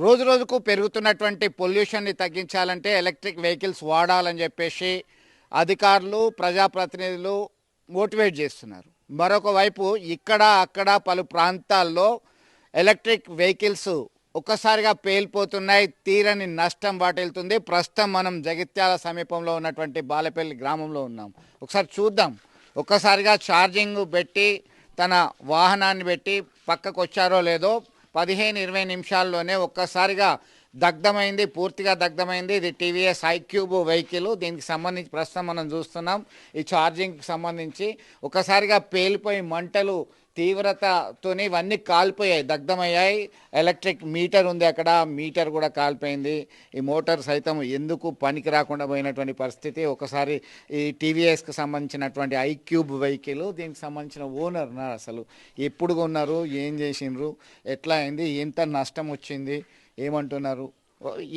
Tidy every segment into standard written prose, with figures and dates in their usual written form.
రోజు రోజుకు పెరుగుతున్నటువంటి పొల్యూషన్ని తగ్గించాలంటే ఎలక్ట్రిక్ వెహికల్స్ వాడాలని చెప్పేసి అధికారులు ప్రజాప్రతినిధులు మోటివేట్ చేస్తున్నారు. మరొక వైపు ఇక్కడ అక్కడ పలు ప్రాంతాల్లో ఎలక్ట్రిక్ వెహికల్స్ ఒక్కసారిగా పేలిపోతున్నాయి, తీరని నష్టం వాటిల్తుంది. ప్రస్తుతం మనం జగిత్యాల సమీపంలో ఉన్నటువంటి బాలపల్లి గ్రామంలో ఉన్నాం. ఒకసారి చూద్దాం. ఒక్కసారిగా ఛార్జింగ్ పెట్టి తన వాహనాన్ని పెట్టి పక్కకు వచ్చారో లేదో 15-20 నిమిషాల్లోనే ఒక్కసారిగా దగ్ధమైంది, పూర్తిగా దగ్ధమైంది. ఇది టీవీఎస్ ఐక్యూబ్ వెహికల్. దీనికి సంబంధించి ప్రస్తుతం మనం చూస్తున్నాం ఈ ఛార్జింగ్కి సంబంధించి ఒక్కసారిగా పేలిపోయి మంటలు తీవ్రతతోనే ఇవన్నీ కాలిపోయాయి, దగ్ధమయ్యాయి. ఎలక్ట్రిక్ మీటర్ ఉంది అక్కడ, మీటర్ కూడా కాలిపోయింది. ఈ మోటార్ సైతం ఎందుకు పనికి రాకుండా పోయినటువంటి పరిస్థితి. ఒకసారి ఈ టీవీఎస్కి సంబంధించినటువంటి ఐక్యూబ్ వెహికల్, దీనికి సంబంధించిన ఓనర్ అసలు ఎప్పుడు కొన్నారు, ఏం చేసిండ్రు, ఎట్లా అయింది, ఎంత నష్టం వచ్చింది, ఏమంటున్నారు,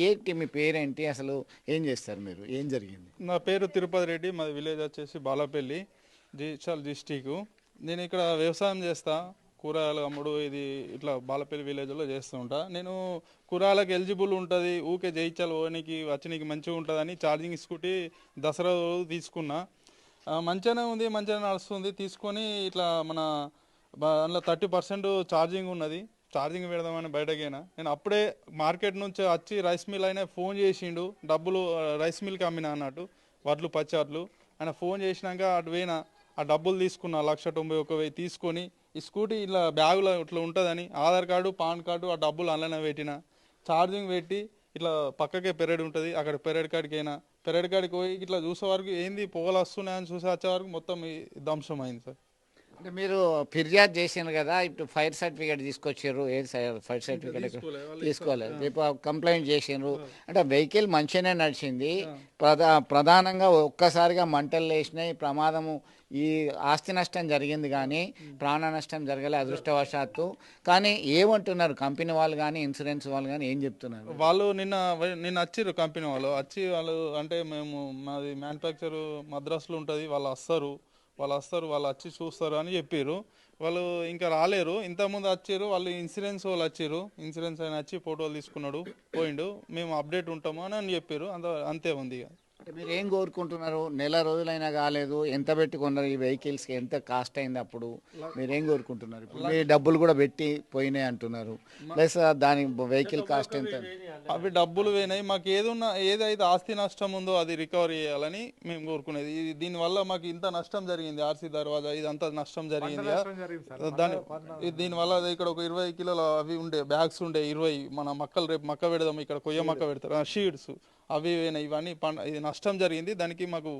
ఏంటి మీ పేరేంటి, అసలు ఏం చేస్తారు మీరు, ఏం జరిగింది? నా పేరు తిరుపతి రెడ్డి, మాది విలేజ్ వచ్చేసి బాలపల్లి, జగిత్యాల డిస్టిక్. నేను ఇక్కడ వ్యవసాయం చేస్తా, కూరగాయలు అమ్ముడు, ఇది ఇట్లా బాలపల్లి విలేజ్లో చేస్తూ ఉంటా. నేను కూరగాయలకు ఎలిజిబుల్ ఉంటుంది, ఊకే జగిత్యాల పోనీకి వచ్చనికి మంచిగా ఉంటుందని ఛార్జింగ్ స్కూటీ దసరా రోజు తీసుకున్నా. మంచిగానే ఉంది, మంచిగానే నడుస్తుంది. తీసుకొని ఇట్లా మన అందులో 30% ఛార్జింగ్ ఉన్నది. ఛార్జింగ్ పెడదామని బయటకైనా నేను అప్పుడే మార్కెట్ నుంచి వచ్చి రైస్ మిల్ అయినా ఫోన్ చేసిండు, డబ్బులు రైస్ మిల్కి అమ్మినా అన్నట్టు, వడ్లు పచ్చట్లు. ఆయన ఫోన్ చేసినాక అటు పోయినా, ఆ డబ్బులు తీసుకున్నా 1,91,000 తీసుకొని ఈ స్కూటీ ఇట్లా బ్యాగులో ఇట్లా ఉంటుందని ఆధార్ కార్డు పాన్ కార్డు ఆ డబ్బులు అందులోనే పెట్టిన. ఛార్జింగ్ పెట్టి ఇట్లా పక్కకే పెరడ్ ఉంటుంది, అక్కడ పెరడ్ కాడికి అయినా, పెరడ్ కాడికి పోయి ఇట్లా చూసే వరకు ఏంది పొగలు వస్తున్నాయని చూసి వచ్చే వరకు మొత్తం ధ్వంసం అయింది సార్. అంటే మీరు ఫిర్యాదు చేసినారు కదా, ఇప్పుడు ఫైర్ సర్టిఫికేట్ తీసుకొచ్చారు, ఏది ఫైర్ సర్టిఫికేట్ తీసుకోలేదు, రేపు కంప్లైంట్ చేసినారు. అంటే వెహికల్ మంచిగానే నడిచింది, ప్రధానంగా ఒక్కసారిగా మంటలు లేచినాయి, ప్రమాదము, ఈ ఆస్తి నష్టం జరిగింది కానీ ప్రాణ నష్టం జరగలే అదృష్టవశాత్తు. కానీ ఏమంటున్నారు కంపెనీ వాళ్ళు కానీ ఇన్సూరెన్స్ వాళ్ళు కానీ ఏం చెప్తున్నారు? వాళ్ళు నిన్న వచ్చిర్రు, కంపెనీ వాళ్ళు వచ్చి వాళ్ళు అంటే మేము మాది మ్యానుఫ్యాక్చర్ మద్రాసులో ఉంటుంది, వాళ్ళు వచ్చి చూస్తారు అని చెప్పారు. వాళ్ళు ఇంకా రాలేరు, ఇంతకుముందు వచ్చారు వాళ్ళు, ఇన్సూరెన్స్ వాళ్ళు వచ్చారు, ఇన్సూరెన్స్ ఆయన వచ్చి ఫోటోలు తీసుకున్నాడు, పోయిండు, మేము అప్డేట్ ఉంటాము అని చెప్పారు. అంతే ఉంది. ఇక అంటే మీరు ఏం కోరుకుంటున్నారు? నెల రోజులైనా కాలేదు, ఎంత పెట్టుకున్నారు ఈ వెహికల్స్కి, ఎంత కాస్ట్ అయింది, అప్పుడు మీరేం కోరుకుంటున్నారు? ఇప్పుడు మీ డబ్బులు కూడా పెట్టి పోయినాయి అంటున్నారు, ప్లస్ దాని వెహికల్ కాస్ట్ ఎంత? అవి డబ్బులు పోయినాయి, మాకు ఏదైతే ఆస్తి నష్టం ఉందో అది రికవరీ చేయాలని మేము కోరుకునేది. దీనివల్ల మాకు ఇంత నష్టం జరిగింది, ఆర్సీ దర్వాజా ఇదంతా నష్టం జరిగింది. దీనివల్ల ఇక్కడ ఒక 20 కిలోల అవి ఉండే బ్యాగ్స్ ఉండే, 20 మన మక్కలు, రేపు మక్క పెడదాం, ఇక్కడ కొయ్య మక్క పెడతారు, షీడ్స్ అవి ఇవన్నీ ఇది నష్టం జరిగింది. దానికి మాకు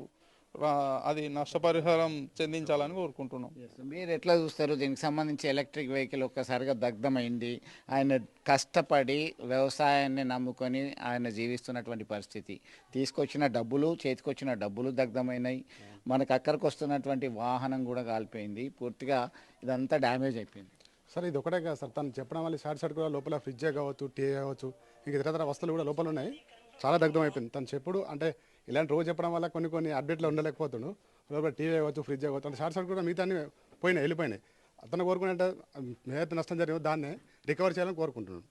అది నష్టపరిహారం చెందించాలని కోరుకుంటున్నాం. మీరు ఎట్లా చూస్తారు దీనికి సంబంధించి? ఎలక్ట్రిక్ వెహికల్ ఒక్కసారిగా దగ్ధమైంది, ఆయన కష్టపడి వ్యవసాయాన్ని నమ్ముకొని ఆయన జీవిస్తున్నటువంటి పరిస్థితి, తీసుకొచ్చిన డబ్బులు, చేతికొచ్చిన డబ్బులు దగ్ధమైనాయి, మనకు అక్కడికి వస్తున్నటువంటి వాహనం కూడా కాలిపోయింది, పూర్తిగా ఇదంతా డ్యామేజ్ అయిపోయింది. సార్ ఇది ఒకటే కదా సార్, తను చెప్పడం వల్ల షార్ట్ కూడా లోపల ఫ్రిడ్జే కావచ్చు, టీ కావచ్చు, ఇంక ఇతర వస్తువులు కూడా లోపల ఉన్నాయి, చాలా దగ్ధం అయిపోయింది. తను చెప్పుడు అంటే ఇలాంటి రోజు చెప్పడం వల్ల కొన్ని అప్డేట్లో ఉండలేకపోతున్నాడు. లోపల టీవీ కావచ్చు, ఫ్రిడ్జ్ కావచ్చు, అంటే షార్ట్ కూడా మిగతా వెళ్ళిపోయినాయి. అతను కోరుకునే ఏదైతే నష్టం జరిగిందో దాన్ని రికవర్ చేయాలని కోరుకుంటున్నాను.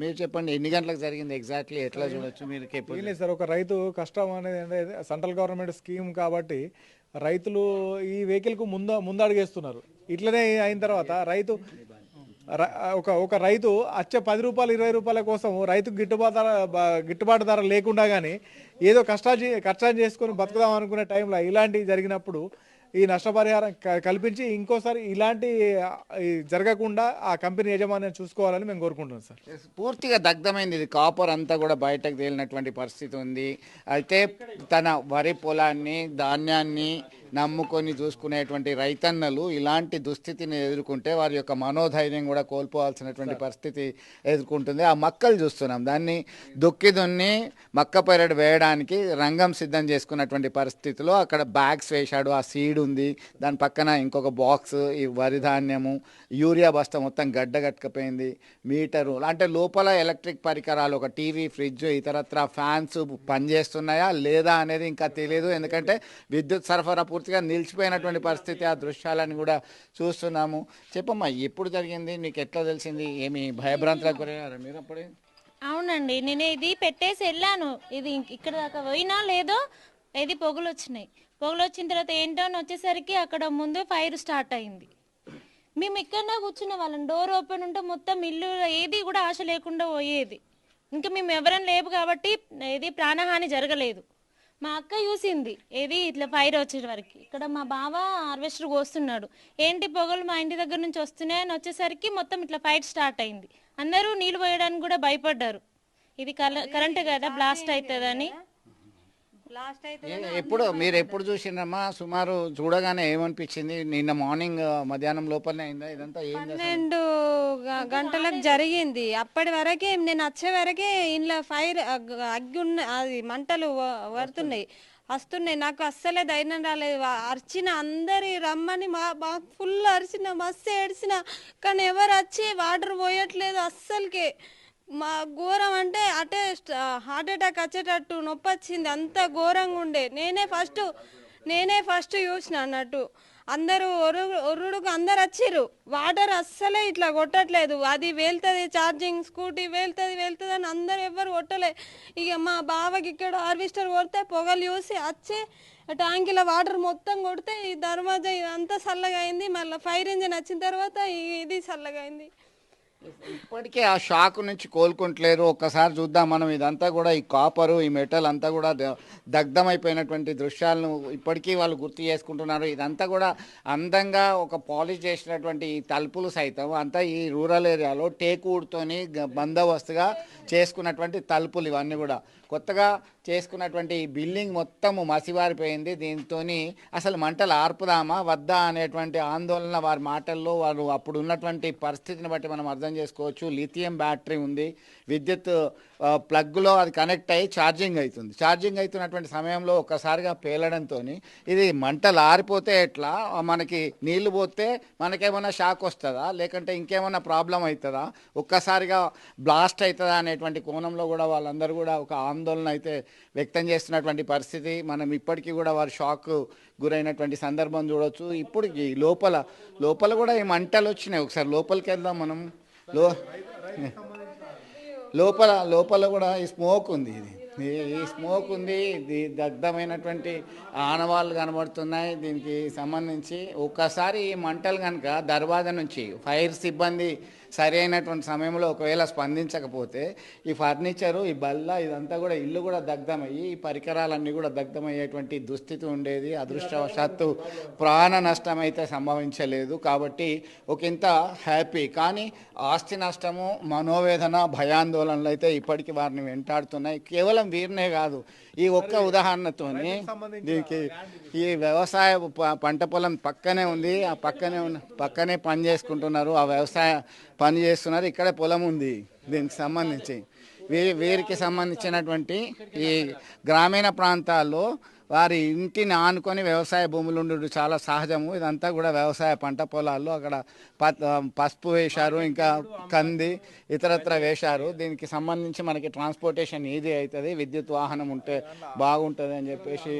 మీరు చెప్పండి, ఎన్ని గంటలకు జరిగింది ఎగ్జాక్ట్లీ, ఎట్లా చూడొచ్చు మీరు? లేదు సార్, ఒక రైతు కష్టం అనేది సెంట్రల్ గవర్నమెంట్ స్కీమ్ కాబట్టి రైతులు ఈ వెహికల్కు ముందడుగేస్తున్నారు. ఇట్లనే అయిన తర్వాత ఒక రైతు వచ్చే 10 రూపాయలు 20 రూపాయల కోసం రైతుకు గిట్టుబాటు ధర లేకుండా కానీ ఏదో కష్టాలు చేసుకొని బతుకుదాం అనుకునే టైంలో ఇలాంటివి జరిగినప్పుడు ఈ నష్టపరిహారం కల్పించి ఇంకోసారి ఇలాంటి జరగకుండా ఆ కంపెనీ యజమాని చూసుకోవాలని మేము కోరుకుంటున్నాం సార్. పూర్తిగా దగ్ధమైంది, ఇది కాపర్ అంతా కూడా బయటకు తేలినటువంటి పరిస్థితి ఉంది. అయితే తన వరి పొలాన్ని, ధాన్యాన్ని నమ్ముకొని చూసుకునేటువంటి రైతన్నలు ఇలాంటి దుస్థితిని ఎదుర్కొంటే వారి యొక్క మనోధైర్యం కూడా కోల్పోవాల్సినటువంటి పరిస్థితి ఎదుర్కొంటుంది. ఆ మక్కలు చూస్తున్నాం, దాన్ని దున్ని మక్క పెరడు వేయడానికి రంగం సిద్ధం చేసుకున్నటువంటి పరిస్థితిలో అక్కడ బ్యాగ్స్ వేశాడు, ఆ సీడ్ ఉంది, దాని పక్కన ఇంకొక బాక్స్, ఈ వరి ధాన్యము, యూరియా బస్తా మొత్తం గడ్డగట్టుకపోయింది, మీటరు, అంటే లోపల ఎలక్ట్రిక్ పరికరాలు, ఒక టీవీ, ఫ్రిడ్జ్, ఇతరత్ర ఫ్యాన్స్ పనిచేస్తున్నాయా లేదా అనేది ఇంకా తెలియదు. ఎందుకంటే విద్యుత్ సరఫరా పూర్తిగా నిలిచిపోయినటువంటి పరిస్థితి, ఆ దృశ్యాలను కూడా చూస్తున్నాము. చెప్పమ్మా, ఎప్పుడు జరిగింది, మీకు ఎట్లా తెలిసింది, ఏమి భయభ్రాంతులకు గురయ్యారా మీరు అప్పుడే? అవునండి, నేను ఇది పెట్టేసి వెళ్ళాను. ఇది ఇక్కడ దాకా పోయినా లేదో ఇది పొగలు వచ్చినాయి. పొగలు వచ్చిన తర్వాత ఏంటో అని వచ్చేసరికి అక్కడ ముందు ఫైర్ స్టార్ట్ అయింది. మేము ఇక్కడనే కూర్చునే వాళ్ళం. డోర్ ఓపెన్ ఉంటే మొత్తం ఇల్లు ఏది కూడా ఆశ లేకుండా పోయేది. ఇంకా మేము ఎవరైనా లేవు కాబట్టి ఏది ప్రాణహాని జరగలేదు. మా అక్క చూసింది ఏది ఇట్లా ఫైర్ వచ్చే వరకు. ఇక్కడ మా బావ హార్వెస్టర్ కోస్తున్నాడు, ఏంటి పొగలు మా ఇంటి దగ్గర నుంచి వస్తున్నాయని వచ్చేసరికి మొత్తం ఇట్లా ఫైర్ స్టార్ట్ అయింది. అందరూ నీళ్ళు పోయడానికి కూడా భయపడ్డారు. ఇది కరెంట్ కదా, బ్లాస్ట్ అవుతుందని. ఎప్పుడు మీరు ఎప్పుడు చూసిండ్రమ్మా? సుమారు చూడగానే ఏమనిపించింది? నిన్న మార్నింగ్ మధ్యాహ్నం లోపలనే అయిందా ఇదంతా? ఏం 12 గంటలకు జరిగింది. అప్పటి వరకే నేను వచ్చే వరకే ఇంట్లో ఫైర్ అగ్గి ఉన్న అది మంటలు పడుతున్నాయి, వస్తున్నాయి. నాకు అస్సలే ధైర్యం రాలేదు. అరిచిన అందరి రమ్మని మా ఫుల్ అరిచిన, మస్తు ఏడ్చిన, కానీ ఎవరు వచ్చి వాటర్ పోయట్లేదు అస్సలకే. మా ఘోరం అంటే అటే హార్ట్ అటాక్ వచ్చేటట్టు నొప్పి వచ్చింది, అంత ఘోరంగా ఉండే. నేనే ఫస్ట్ చూసిన అన్నట్టు. అందరూ ఒర్రుడుకు అందరు వచ్చిర్రు. వాటర్ అస్సలే ఇట్లా కొట్టట్లేదు. అది వెళ్తుంది ఛార్జింగ్ స్కూటీ వెళ్తుంది అని అందరు ఎవ్వరు కొట్టలే. ఇక మా బావకి ఇక్కడ హార్వెస్టర్ కొడితే పొగలు చూసి వచ్చి ట్యాంకీలో వాటర్ మొత్తం కొడితే ఈ దర్వాజా ఇదంతా చల్లగా అయింది. మళ్ళీ ఫైర్ ఇంజిన్ వచ్చిన తర్వాత ఇది చల్లగా అయింది. ఇప్పటికే ఆ షాక్ నుంచి కోలుకుంటలేరు. ఒక్కసారి చూద్దాం మనం. ఇదంతా కూడా ఈ కాపరు, ఈ మెటల్ అంతా కూడా దగ్ధమైపోయినటువంటి దృశ్యాలను ఇప్పటికీ వాళ్ళు గుర్తు చేసుకుంటున్నారు. ఇదంతా కూడా అందంగా ఒక పాలిష్ చేసినటువంటి ఈ తలుపులు సైతం అంతా ఈ రూరల్ ఏరియాలో టేకుడ్తోని బందోబస్తుగా చేసుకున్నటువంటి తలుపులు ఇవన్నీ కూడా. కొత్తగా చేసుకున్నటువంటి ఈ బిల్డింగ్ మొత్తము మసివారిపోయింది. దీంతో అసలు మంటలు ఆర్పుదామా వద్దా అనేటువంటి ఆందోళన వారి మాటల్లో, వారు అప్పుడు ఉన్నటువంటి పరిస్థితిని బట్టి మనం అర్థం చేసుకోవచ్చు. లిథియం బ్యాటరీ ఉంది, విద్యుత్ ప్లగ్లో అది కనెక్ట్ అయ్యి ఛార్జింగ్ అవుతుంది. ఛార్జింగ్ అవుతున్నటువంటి సమయంలో ఒక్కసారిగా పేలడంతో ఇది మంటలు ఆరిపోతే ఎట్లా, మనకి నీళ్లు పోతే మనకేమైనా షాక్ వస్తుందా, లేకంటే ఇంకేమైనా ప్రాబ్లం అవుతుందా, ఒక్కసారిగా బ్లాస్ట్ అవుతుందా అనేటువంటి కోణంలో కూడా వాళ్ళందరూ కూడా ఒక ఆందోళన అయితే వ్యక్తం చేస్తున్నటువంటి పరిస్థితి. మనం ఇప్పటికీ కూడా వారు షాక్ గురైనటువంటి సందర్భం చూడవచ్చు. ఇప్పటికి లోపల కూడా ఈ మంటలు వచ్చినాయి. ఒకసారి లోపలికి వెళ్దాం మనం. లోపల కూడా ఈ స్మోక్ ఉంది. ఈ స్మోక్ ఉంది, ఇది దగ్ధమైనటువంటి ఆనవాళ్ళు కనబడుతున్నాయి. దీనికి సంబంధించి ఒక్కసారి ఈ మంటలు కనుక దర్వాజా నుంచి ఫైర్ సిబ్బంది సరి అయినటువంటి సమయంలో ఒకవేళ స్పందించకపోతే ఈ ఫర్నిచరు, ఈ బల్ల, ఇదంతా కూడా ఇల్లు కూడా దగ్ధమయ్యి ఈ పరికరాలన్నీ కూడా దగ్ధమయ్యేటువంటి దుస్థితి ఉండేది. అదృష్టవశాత్తు ప్రాణ నష్టం అయితే సంభవించలేదు కాబట్టి ఒకంత హ్యాపీ. కానీ ఆస్తి నష్టము, మనోవేదన, భయాందోళనలు అయితే ఇప్పటికీ వారిని వెంటాడుతున్నాయి. కేవలం వీరినే కాదు, ఈ ఒక్క ఉదాహరణతోని దీనికి ఈ వ్యవసాయ పంట పొలం పక్కనే ఉంది. ఆ పక్కనే పని చేసుకుంటున్నారు, ఆ వ్యవసాయ పని చేస్తున్నారు. ఇక్కడే పొలం ఉంది దీనికి సంబంధించి. వీరికి సంబంధించినటువంటి ఈ గ్రామీణ ప్రాంతాల్లో వారి ఇంటిని ఆనుకొని వ్యవసాయ భూములు ఉండడం చాలా సహజము. ఇదంతా కూడా వ్యవసాయ పంట పొలాల్లో అక్కడ పసుపు వేశారు, ఇంకా కంది ఇతరత్ర వేశారు. దీనికి సంబంధించి మనకి ట్రాన్స్పోర్టేషన్ ఈజీ అవుతుంది, విద్యుత్ వాహనం ఉంటే బాగుంటుంది అని చెప్పేసి.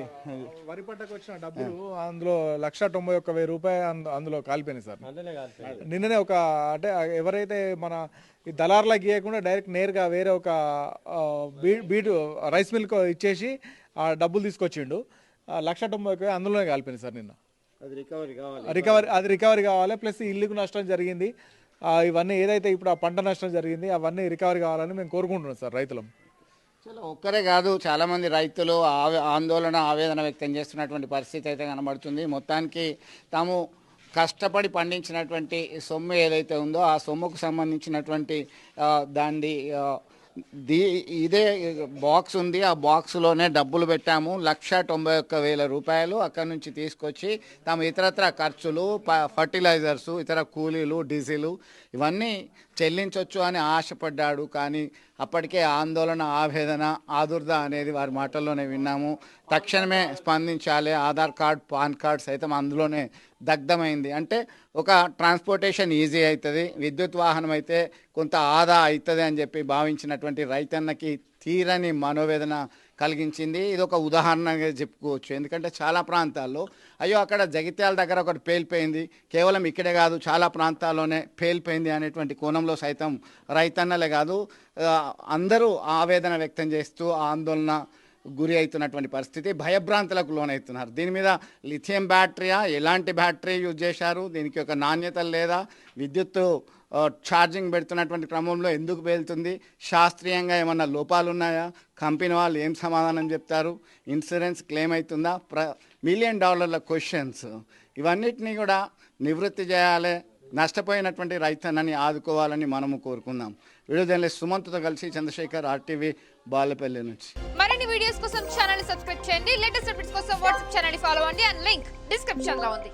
వరి పంటకు వచ్చిన డబ్బులు అందులో 1,91,000 రూపాయలు అందులో కాలిపోయినాయి సార్. నిన్ననే ఒక అంటే ఎవరైతే మన ఈ దళారులకు ఇవ్వకుండా డైరెక్ట్ నేరుగా వేరే ఒక బీటు రైస్ మిల్క్ ఇచ్చేసి ఆ డబ్బులు తీసుకొచ్చిండు. 1,90,000 అందులోనే కాలిపోయింది సార్ నిన్న. అది రికవరీ కావాలి. ప్లస్ ఇల్లుకు నష్టం జరిగింది. ఇవన్నీ ఏదైతే ఇప్పుడు ఆ పంట నష్టం జరిగింది అవన్నీ రికవరీ కావాలని మేము కోరుకుంటున్నాం సార్ రైతులం. ఒక్కరే కాదు, చాలామంది రైతులు ఆందోళన, ఆవేదన వ్యక్తం చేస్తున్నటువంటి పరిస్థితి అయితే కనబడుతుంది. మొత్తానికి తాము కష్టపడి పండించినటువంటి సొమ్ము ఏదైతే ఉందో ఆ సొమ్ముకు సంబంధించినటువంటి ఇదే బాక్స్ ఉంది. ఆ బాక్స్లోనే డబ్బులు పెట్టాము. 1,91,000 రూపాయలు అక్కడి నుంచి తీసుకొచ్చి తాము ఇతరత్ర ఖర్చులు, ఫర్టిలైజర్సు, ఇతర కూలీలు, డీజిలు ఇవన్నీ చెల్లించవచ్చు అని ఆశపడ్డాడు. కానీ అప్పటికే ఆందోళన, ఆవేదన, ఆదుర్ద అనేది వారి మాటల్లోనే విన్నాము. తక్షణమే స్పందించాలి, ఆధార్ కార్డ్, పాన్ కార్డ్ సైతం అందులోనే దగ్ధమైంది. అంటే ఒక ట్రాన్స్పోర్టేషన్ ఈజీ అవుతుంది, విద్యుత్ వాహనం అయితే కొంత ఆదా అవుతుంది అని చెప్పి భావించినటువంటి రైతన్నకి తీరని మనోవేదన కలిగించింది. ఇది ఒక ఉదాహరణగా చెప్పుకోవచ్చు. ఎందుకంటే చాలా ప్రాంతాల్లో అయ్యో అక్కడ జగిత్యాల దగ్గర ఒకటి పేలిపోయింది, కేవలం ఇక్కడే కాదు చాలా ప్రాంతాల్లోనే పేలిపోయింది అనేటువంటి కోణంలో సైతం రైతన్నలే కాదు అందరూ ఆవేదన వ్యక్తం చేస్తూ ఆందోళన గురి అవుతున్నటువంటి పరిస్థితి, భయభ్రాంతులకు లోనవుతున్నారు. దీని మీద లిథియం బ్యాటరీయా, ఎలాంటి బ్యాటరీ యూజ్ చేశారు, దీనికి ఒక నాణ్యత లేదా, విద్యుత్తు ఛార్జింగ్ పెడుతున్నటువంటి క్రమంలో ఎందుకు పేలుతుంది, శాస్త్రీయంగా ఏమన్నా లోపాలు ఉన్నాయా, కంపెనీ వాళ్ళు ఏం సమాధానం చెప్తారు, ఇన్సూరెన్స్ క్లెయిమ్ అవుతుందా, $1 మిలియన్ క్వశ్చన్స్. ఇవన్నిటినీ కూడా నివృత్తి చేయాలి, నష్టపోయినటువంటి రైతన్నని ఆదుకోవాలని మనము కోరుకుందాం. వీడియో జర్నలిస్ట్ సుమంత్తో కలిసి చంద్రశేఖర్, RTV, బాలపల్లి నుంచి. మరిన్ని వీడియోస్ కోసం ఛానల్ సబ్స్క్రైబ్ చేయండి. లేటెస్ట్ అప్డేట్స్ కోసం వాట్సాప్ ఛానల్ ఫాలో అవ్వండి. అండ్ లింక్ డిస్క్రిప్షన్ లో ఉంది.